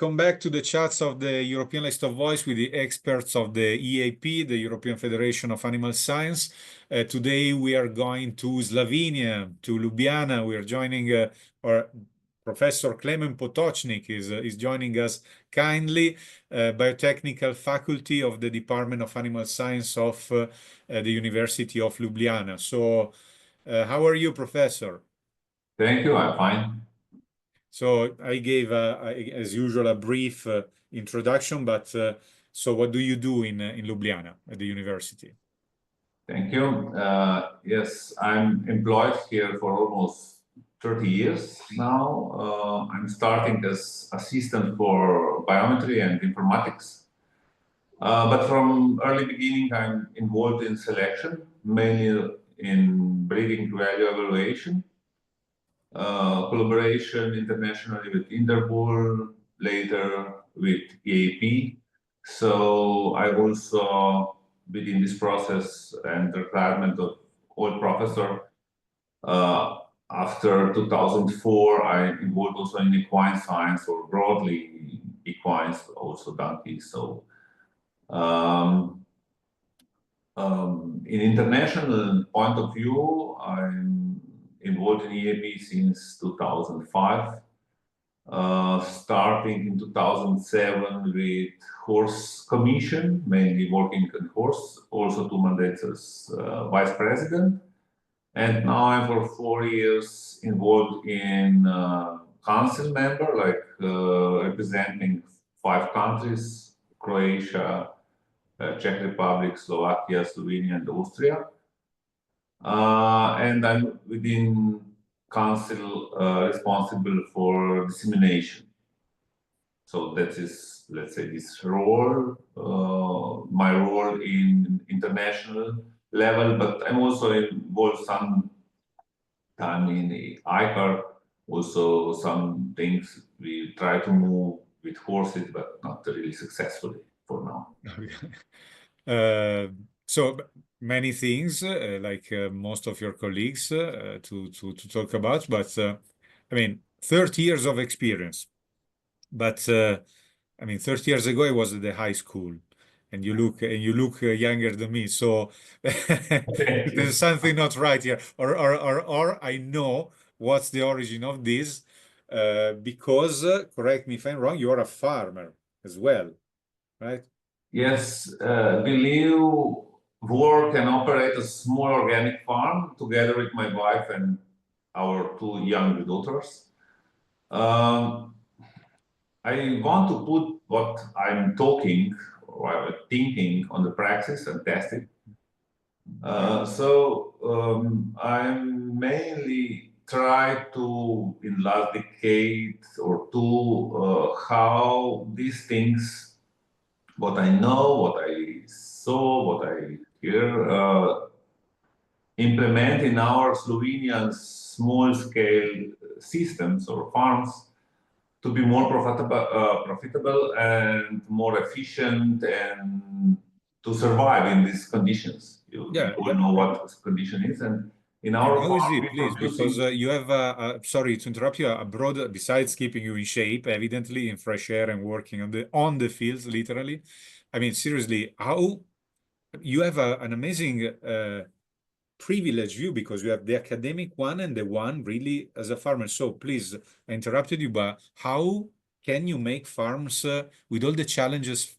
welcome back to the chats of the European Livestock Voice with the experts of the EAP, the European Federation of Animal Science. Today we are going to Slovenia, to Ljubljana. We are joining our Professor Klemen Potocnik is joining us kindly, biotechnical faculty of the Department of Animal Science of the University of Ljubljana. So, how are you, Professor? Thank you, I'm fine. So I gave, as usual, a brief introduction, but so what do you do in Ljubljana at the university? Thank you. Yes, I'm employed here for almost 30 years now. I'm starting as assistant for biometry and informatics. But from early beginning, I'm involved in selection, mainly in breeding value evaluation. Collaboration internationally with Interpol, later with EAP. So I also, within this process and requirement of all professor, after 2004, I involved also in equine science, or broadly equines, also donkeys. So in international point of view, I'm involved in EAP since 2005, starting in 2007 with horse commission, mainly working on horse, also 2 mandates as vice president. And now I'm for 4 years involved in council member, like representing 5 countries, Croatia, Czech Republic, Slovakia, Slovenia, and Austria. And I'm within council responsible for dissemination. So that is, let's say, this role, my role in international level, but I'm also involved some time in the ICAR, also some things we try to move with horses, but not really successfully for now. So many things, like most of your colleagues, to talk about, but I mean, 30 years of experience. But I mean, 30 years ago I was at the high school, and you look younger than me. So there's something not right here, or I know what's the origin of this, because correct me if I'm wrong, you're a farmer as well, right? Yes, we live, work, and operate a small organic farm together with my wife and our 2 young daughters. I want to put what I'm talking or I'm thinking on the practice and testing. I'm mainly try to, in last decade or 2, how these things, what I know, what I saw, what I hear, implement in our Slovenian small-scale systems or farms to be more profitable and more efficient, and to survive in these conditions. You all know what this condition is, and in our how is it, please? Because you have, sorry to interrupt you, a broad, besides keeping you in shape, evidently in fresh air and working on the fields, literally. I mean, seriously, how you have an amazing privileged view, because you have the academic one and the one really as a farmer. So please, I interrupted you, but how can you make farms with all the challenges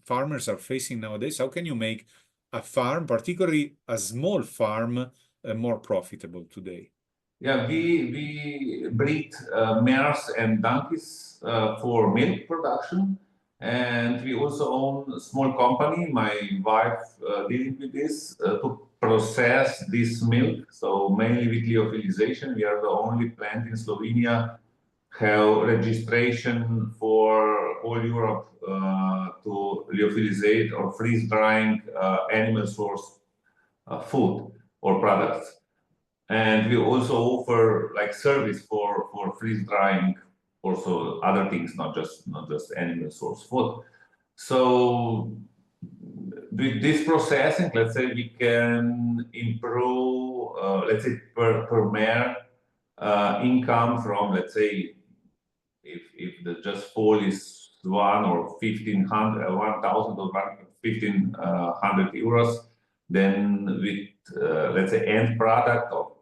farmers are facing nowadays? How can you make a farm, particularly a small farm, more profitable today? Yeah, we breed mares and donkeys for milk production, and we also own a small company. My wife dealing with this to process this milk. So mainly with lyophilization, we are the only plant in Slovenia have registration for all Europe to lyophilizate or freeze drying animal source food or products. And we also offer like service for freeze drying, also other things, not just animal source food. So with this processing, let's say we can improve, let's say per mare income from, let's say, if the just fall is 1 or 1,500, 1,000 or 1,500 euros. Then with, let's say, end product of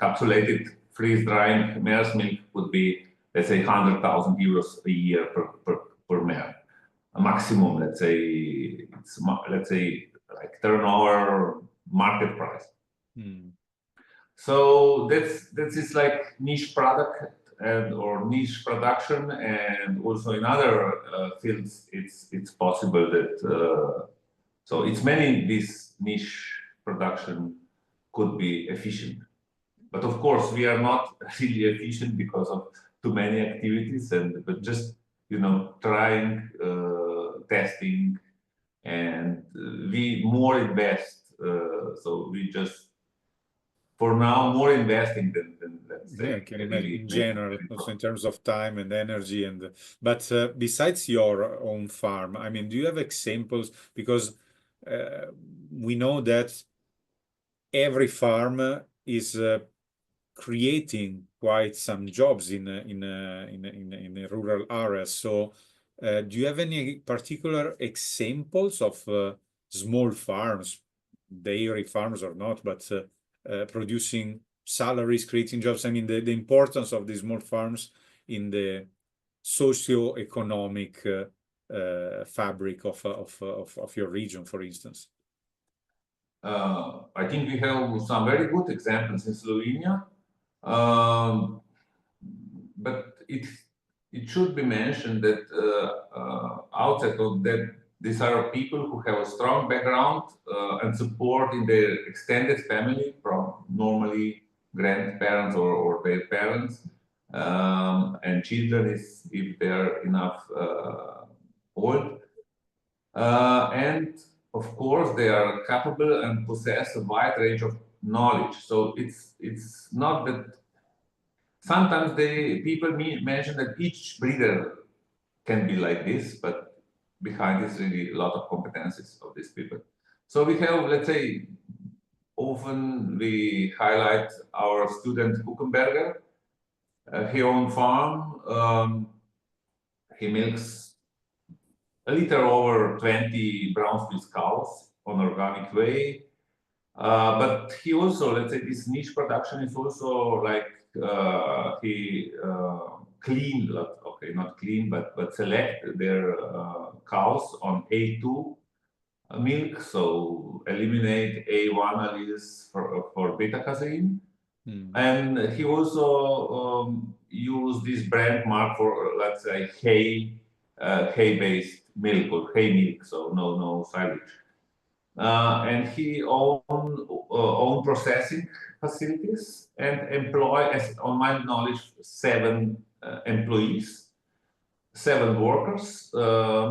capsulated freeze-drying mare's milk would be, let's say, 100,000 euros a year per mare. A maximum, let's say, like turnover market price. So that's is like niche product and or niche production, and also in other fields it's possible that so it's many this niche production could be efficient, but of course we are not really efficient because of too many activities, and but just trying, testing, and we more invest. So we just for now more investing than let's say. Yeah, I can imagine in general, also in terms of time and energy. But besides your own farm, I mean, do you have examples? Because we know that every farm is creating quite some jobs in rural areas. So, do you have any particular examples of small farms, dairy farms or not, but producing salaries, creating jobs? I mean, the importance of these small farms in the socio-economic fabric of your region, for instance. I think we have some very good examples in Slovenia, but it should be mentioned that outside of that, these are people who have a strong background and support in their extended family, from normally grandparents or their parents, and children if they are enough old. And of course, they are capable and possess a wide range of knowledge. So it's not that sometimes people mention that each breeder can be like this, but behind is really a lot of competencies of these people. So we have, let's say, often we highlight our student Kuchenberger. He owns farm. He milks a little over 20 brown Swiss cows on organic way. But he also, let's say, this niche production is also like he clean, okay, not clean, but select their cows on A2 milk, so eliminate A1 alleles for beta casein. And he also used this brand mark for, let's say, hay-based milk or hay milk, so no silage. And he own processing facilities and employ, as on my knowledge, 7 employees, 7 workers,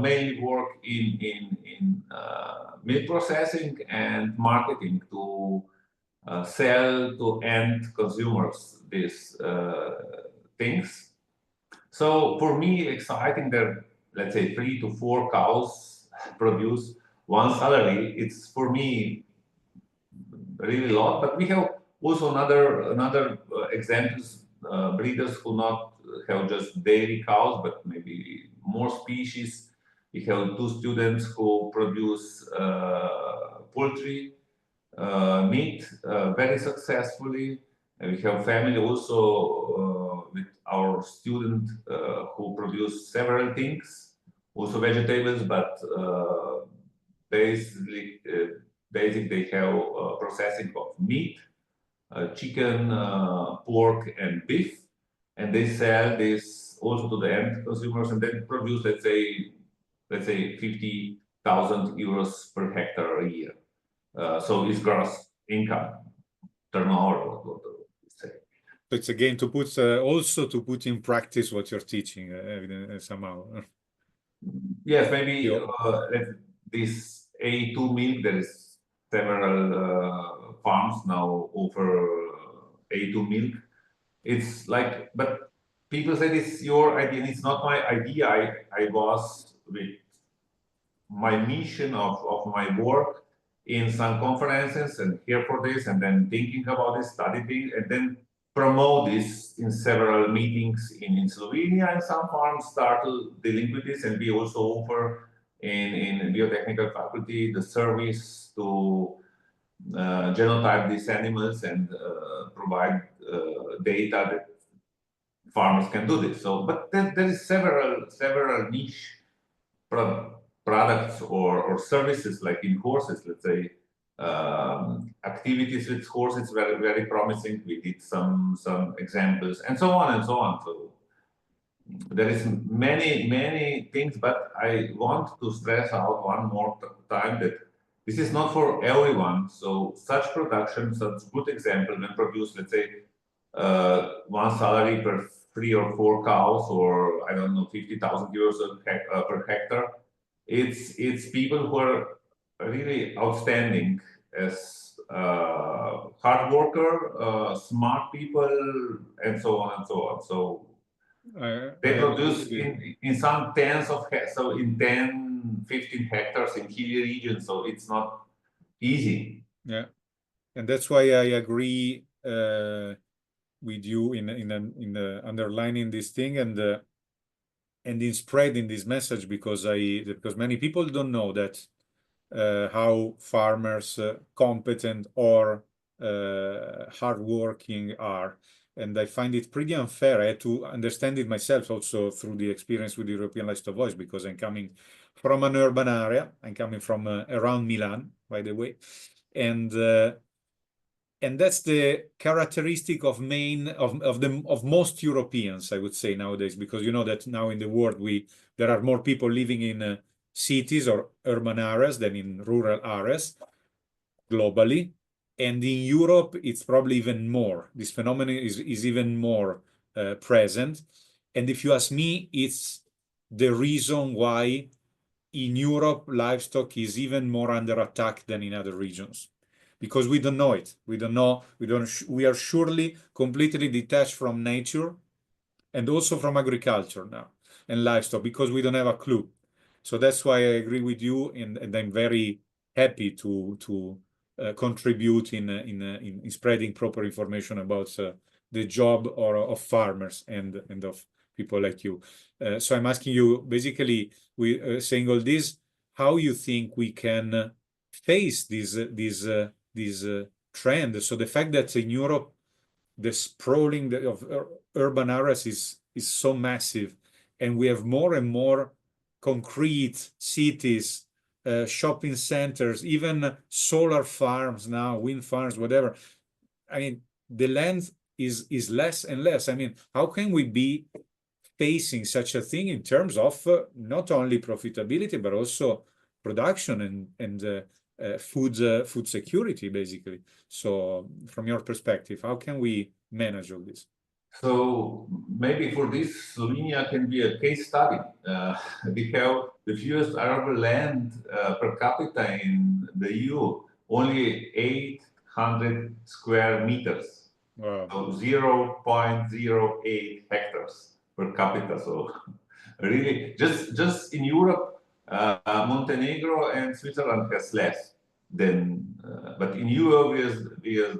mainly work in milk processing and marketing to sell to end consumers these things. So for me, exciting that, let's say, 3 to 4 cows produce one salary, it's for me really a lot. But we have also another examples, breeders who not have just dairy cows, but maybe more species. We have 2 students who produce poultry meat very successfully. And we have family also with our student who produce several things, also vegetables, but basically they have processing of meat, chicken, pork, and beef, and they sell this also to the end consumers, and then produce, let's say 50,000 euros per hectare a year. So it's gross income turnover, what we say. So it's again to put also to put in practice what you're teaching somehow. Yes, maybe this A2 milk, there is several farms now offer A2 milk. It's like, but people say it's your idea, and it's not my idea. I was with my mission of my work in some conferences and here for this, and then thinking about this, studying, and then promote this in several meetings in Slovenia, and some farms start dealing with this, and we also offer in biotechnical faculty the service to genotype these animals and provide data that farmers can do this. So, but there is several niche products or services, like in horses, let's say, activities with horses, very promising. We did some examples and so on and so on. So there is many things, but I want to stress out one more time that this is not for everyone. So such production, such good example, when produced, let's say, one salary per 3 or 4 cows, or I don't know, 50,000 euros per hectare. It's people who are really outstanding as hard worker, smart people, and so on and so on. So they produce in some tens of so in 10, 15 hectares in hilly regions. So it's not easy. Yeah, and that's why I agree with you in underlining this thing and in spreading this message, because many people don't know that how farmers competent or hardworking are. And I find it pretty unfair. I had to understand it myself also through the experience with the European Livestock Voice, because I'm coming from an urban area. I'm coming from around Milan, by the way. And that's the characteristic of most Europeans, I would say, nowadays, because you know that now in the world there are more people living in cities or urban areas than in rural areas globally. And in Europe, it's probably even more. This phenomenon is even more present. And if you ask me, it's the reason why in Europe livestock is even more under attack than in other regions, because we don't know it. We are surely completely detached from nature and also from agriculture now and livestock, because we don't have a clue. So that's why I agree with you, and I'm very happy to contribute in spreading proper information about the job of farmers and of people like you. So I'm asking you, basically, saying all this, how you think we can face this trend. So the fact that in Europe the sprawling of urban areas is so massive, and we have more and more concrete cities, shopping centers, even solar farms now, wind farms, whatever. I mean, the land is less and less. I mean, how can we be facing such a thing in terms of not only profitability but also production and food security, basically? So from your perspective, how can we manage all this? So maybe for this, Slovenia can be a case study. We have the fewest arable land per capita in the EU, only 800 square meters. Wow. So 0.08 hectares per capita. So really, just in Europe, Montenegro and Switzerland has less than, but in Europe we are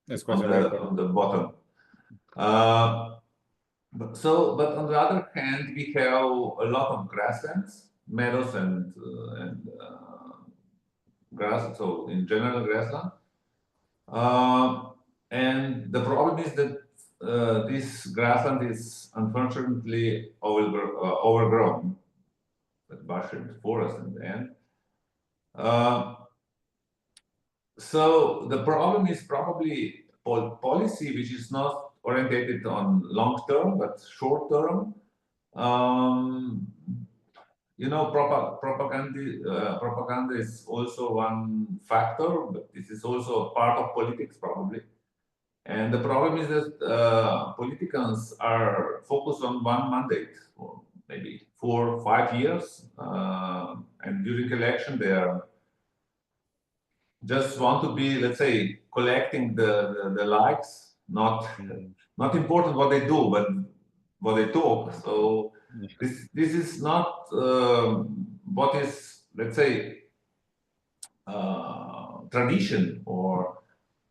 That's quite a record. on the bottom. But on the other hand, we have a lot of grasslands, meadows, and grass. So in general, grassland. And the problem is that this grassland is unfortunately overgrown with bush and forest in the end. So the problem is probably policy, which is not orientated on long term but short term. You know, propaganda is also one factor, but this is also a part of politics probably. And the problem is that politicians are focused on one mandate for maybe 4 or 5 years, and during election they are just want to be, let's say, collecting the likes, not important what they do, but what they talk. So this is not what is, let's say, tradition. Or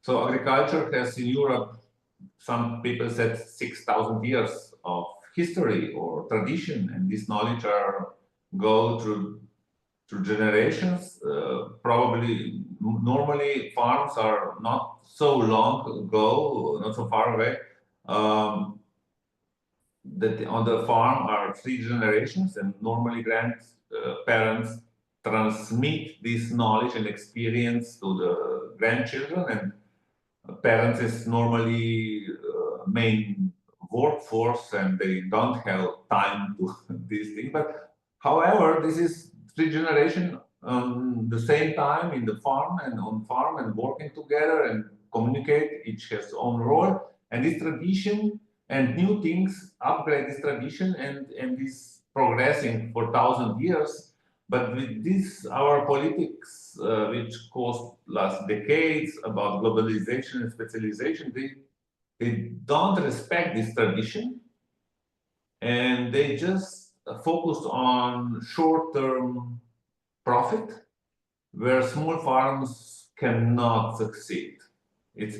so agriculture has in Europe some people said 6,000 years of history or tradition, and this knowledge are go through generations. Probably, normally farms are not so long ago, not so far away. Um, that on the farm are three generations, and normally grandparents transmit this knowledge and experience to the grandchildren, and parents is normally main workforce and they don't have time to this thing. But however, this is three generation on the same time in the farm and on farm and working together and communicate. Each has own role, and this tradition and new things upgrade this tradition and this progressing for 1,000 years. But with this, our politics, which caused last decades about globalization and specialization, they don't respect this tradition, and they just focus on short-term profit, where small farms cannot succeed. It's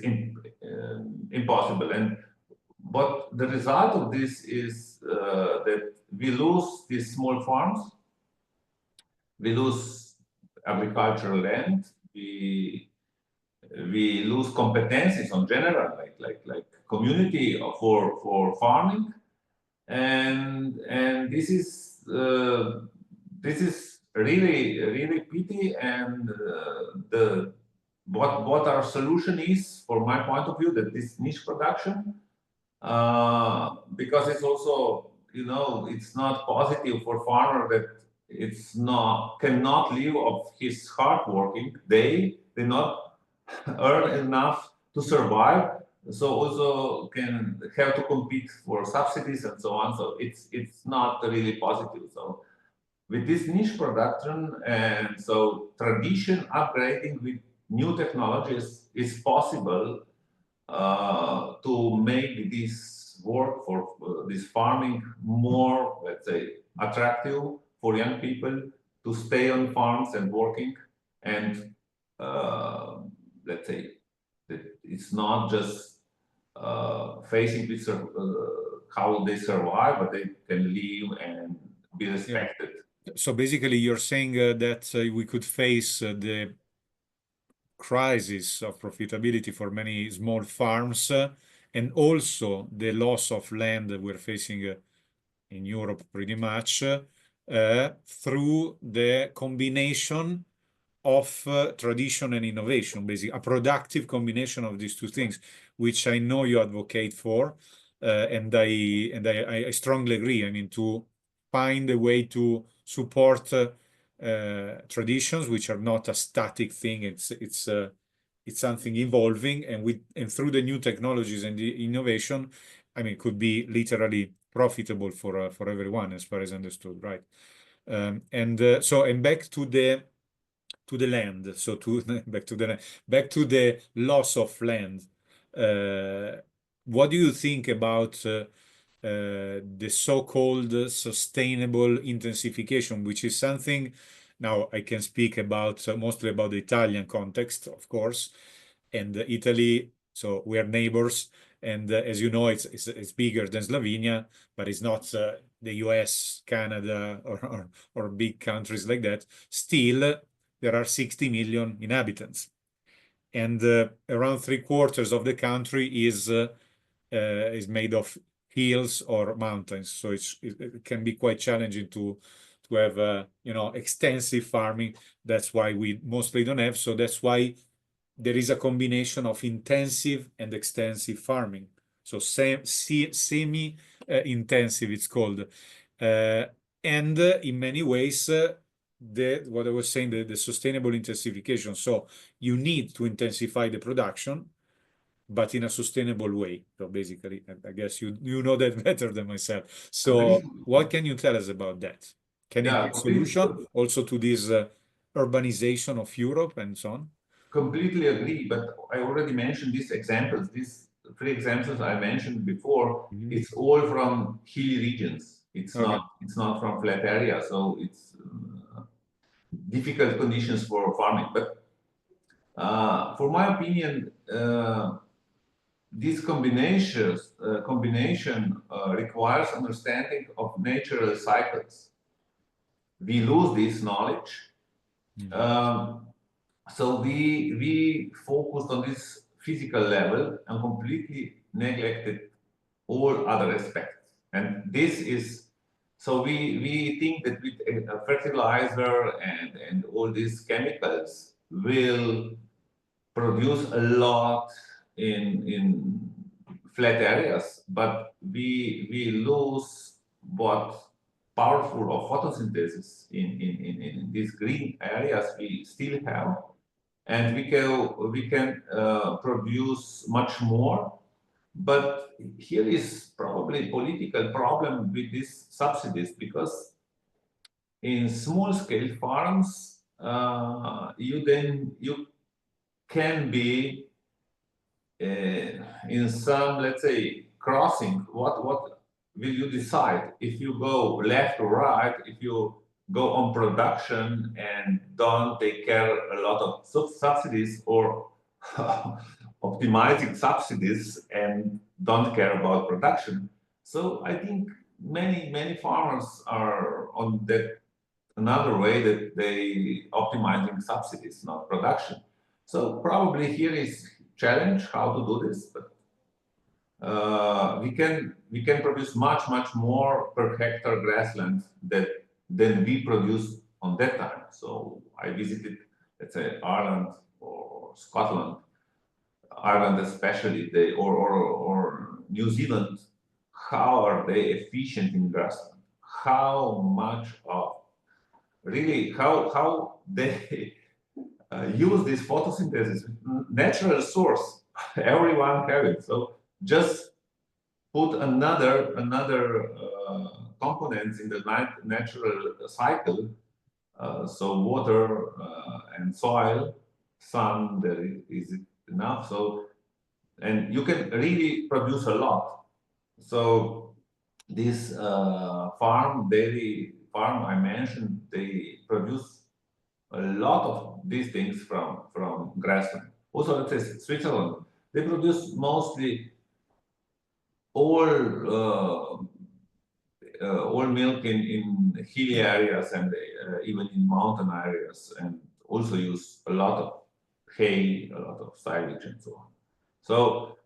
impossible. And but the result of this is that we lose these small farms, we lose agricultural land, we lose competencies on general, like community for farming, and this is really pity. And the what our solution is, for my point of view, that this niche production, because it's also, it's not positive for farmer that it's not cannot live of his hard working. They not earn enough to survive, so also can have to compete for subsidies and so on. So it's not really positive. So with this niche production, and so tradition upgrading with new technologies is possible to make this work for this farming more, let's say, attractive for young people to stay on farms and working. And let's say that it's not just facing with how they survive, but they can live and be respected. Yeah. So basically, you're saying that we could face the crisis of profitability for many small farms, and also the loss of land that we're facing in Europe pretty much, through the combination of tradition and innovation, basically a productive combination of these two things, which I know you advocate for, and I strongly agree. I mean, to find a way to support traditions, which are not a static thing. It's something evolving, and through the new technologies and the innovation, I mean, it could be literally profitable for everyone, as far as understood, right? And back to the land. So back to the loss of land. What do you think about the so-called sustainable intensification, which is something now I can speak about mostly about the Italian context, of course, and Italy. So we are neighbors, and as you know, it's bigger than Slovenia, but it's not the US, Canada, or big countries like that. Still, there are 60 million inhabitants, and around 3/4 of the country is made of hills or mountains. So it can be quite challenging to have extensive farming. That's why we mostly don't have. So that's why there is a combination of intensive and extensive farming. So semi-intensive, it's called. And in many ways, what I was saying, the sustainable intensification. So you need to intensify the production, but in a sustainable way. So basically, I guess you know that better than myself. So what can you tell us about that? Can it be a solution also to this urbanization of Europe and so on? Completely agree, but I already mentioned these examples. These three examples I mentioned before. It's all from hilly regions. It's not from flat area, so it's difficult conditions for farming. But for my opinion, this combination requires understanding of natural cycles. We lose this knowledge. So we focused on this physical level and completely neglected all other aspects. And this is, so we think that with a fertilizer and all these chemicals will produce a lot in flat areas, but we lose what powerful of photosynthesis in these green areas we still have, and we can produce much more. But here is probably political problem with these subsidies, because in small scale farms you can be in some, let's say, crossing. What will you decide if you go left or right? If you go on production and don't take care a lot of subsidies, or optimizing subsidies and don't care about production? So I think many farmers are on that another way, that they optimizing subsidies, not production. So probably here is challenge how to do this, but we can produce much more per hectare grassland than we produced on that time. So I visited, let's say, Ireland or Scotland, Ireland especially, they or New Zealand. How are they efficient in grassland? How much of really how they use this photosynthesis, natural source. Everyone have it. So just put another components in the natural cycle. So water and soil, sun, there is enough. So, and you can really produce a lot. So this dairy farm I mentioned, they produce a lot of these things from grassland. Also, let's say Switzerland, they produce mostly all all milk in hilly areas and even in mountain areas, and also use a lot of hay, a lot of silage, and so on. So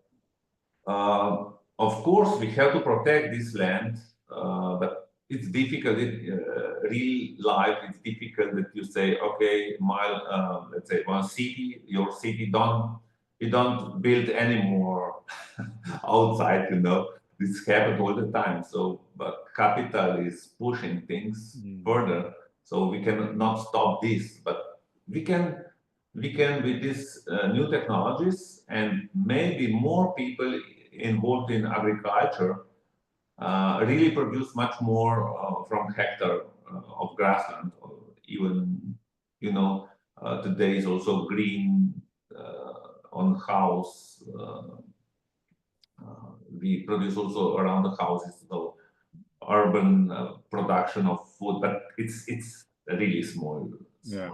of course, we have to protect this land, but it's difficult. Real life, it's difficult that you say, okay, let's say one city, your city, you don't build anymore outside. This happens all the time. So, but capital is pushing things further, so we cannot stop this. But we can with these new technologies, and maybe more people involved in agriculture, really produce much more from hectare of grassland. Or even, today is also green on house. We produce also around the houses, so urban production of food, but it's a really small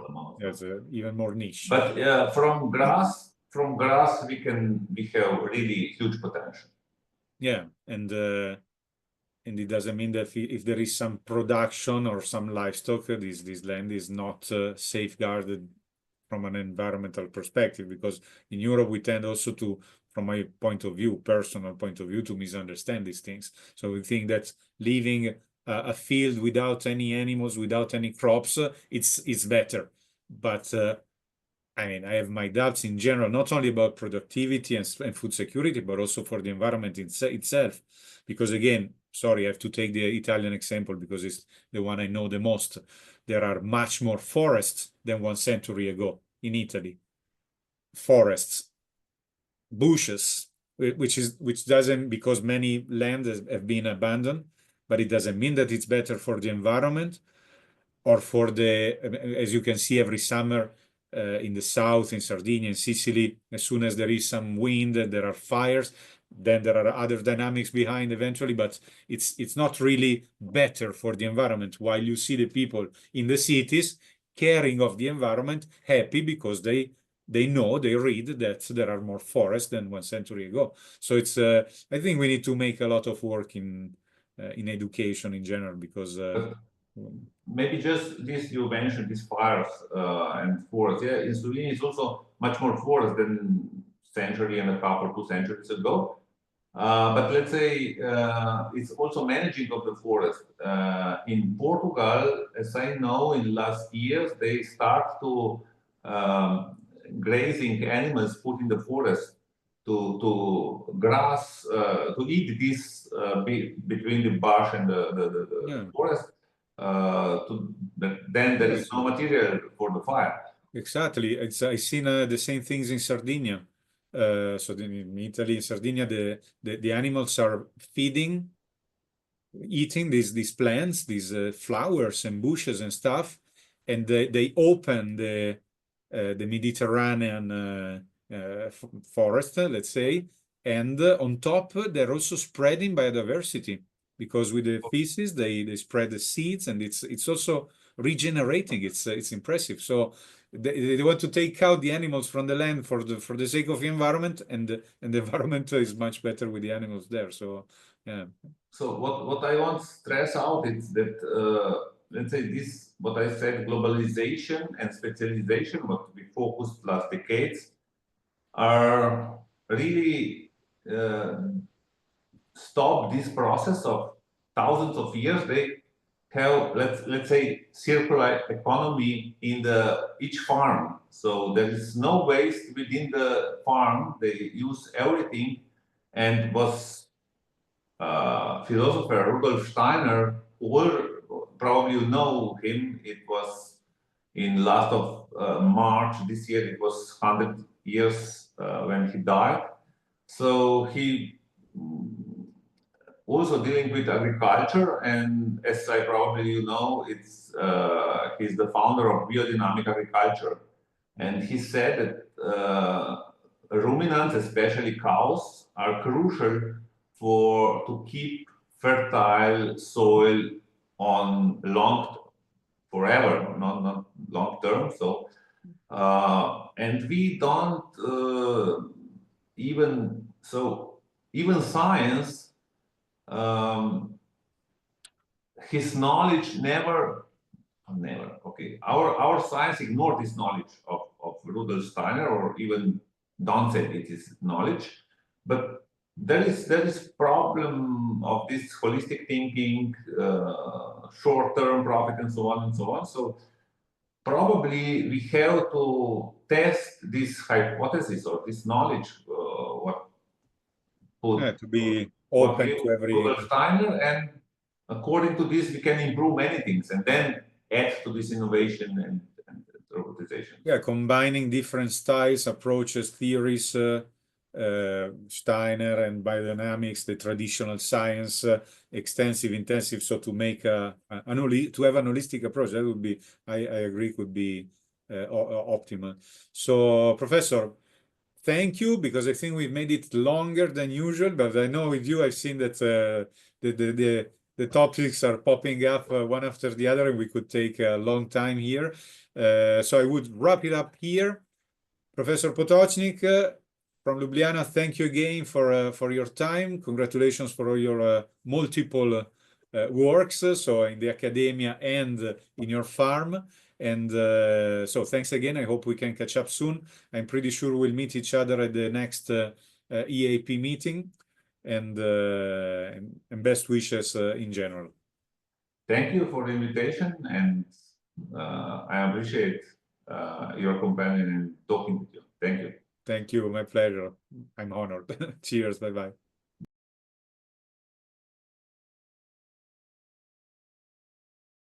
amount. That's even more niche. But from grass, we have really huge potential. Yeah, and it doesn't mean that if there is some production or some livestock, this land is not safeguarded from an environmental perspective, because in Europe we tend also to, from my point of view, personal point of view, to misunderstand these things. So we think that leaving a field without any animals, without any crops, it's better. But I mean, I have my doubts in general, not only about productivity and food security, but also for the environment itself. Because again, sorry, I have to take the Italian example because it's the one I know the most. There are much more forests than 1 century ago in Italy. Forests, bushes, which doesn't, because many lands have been abandoned, but it doesn't mean that it's better for the environment or for the, as you can see every summer in the south, in Sardinia, in Sicily, as soon as there is some wind, there are fires, then there are other dynamics behind eventually, but it's not really better for the environment, while you see the people in the cities caring of the environment, happy because they they know, they read that there are more forests than 1 century ago. So it's I think we need to make a lot of work in education in general, because maybe just this, you mentioned these fires and forests. Yeah, in Slovenia is also much more forest than century and a couple, 2 centuries ago. But let's say it's also managing of the forest. In Portugal, as I know, in last years, they start to grazing animals put in the forest to grass, to eat this between the bush and yeah, the forest. Then there is yes, no material for the fire. exactly. I've seen the same things in Sardinia. So in Italy, in Sardinia, the animals are feeding, eating these plants, these flowers and bushes and stuff, and they open the Mediterranean forest, let's say, and on top they're also spreading biodiversity, because with the feces they spread the seeds, and it's also regenerating. It's impressive. So they want to take out the animals from the land for the sake of the environment, and the environment is much better with the animals there. So yeah. So what I want to stress out is that let's say this, what I said, globalization and specialization, what we focused last decades, are really stop this process of thousands of years. They have, let's say, circular economy in the each farm. So there is no waste within the farm. They use everything, and was philosopher Rudolf Steiner, probably you know him. It was in last of March this year. It was 100 years when he died. So he also dealing with agriculture, and as I probably you know, it's he's the founder of biodynamic agriculture, and he said that ruminants, especially cows, are crucial for to keep fertile soil on forever, not long term. So and we don't even so even science, his knowledge never okay, our science ignored this knowledge of Rudolf Steiner, or even don't say it is knowledge. But there is problem of this holistic thinking, short-term profit, and so on and so on. So probably we have to test this hypothesis or this knowledge, what put Yeah, to be what open gave to every. Rudolf Steiner, and according to this, we can improve many things, and then add to this innovation and robotization. Yeah, combining different styles, approaches, theories, Steiner and biodynamics, the traditional science, extensive, intensive. So to make to have an holistic approach, that would be, I agree, could be optimal. So, Professor, thank you, because I think we've made it longer than usual, but I know with you, I've seen that the topics are popping up one after the other, and we could take a long time here. So I would wrap it up here. Professor Potocnik from Ljubljana, thank you again for your time. Congratulations for all your multiple works, so in the academia and in your farm. And so thanks again. I hope we can catch up soon. I'm pretty sure we'll meet each other at the next EAP meeting. And best wishes in general. Thank you for the invitation, and I appreciate your companion and talking with you. Thank you. Thank you. My pleasure. I'm honored. Cheers. Bye-bye.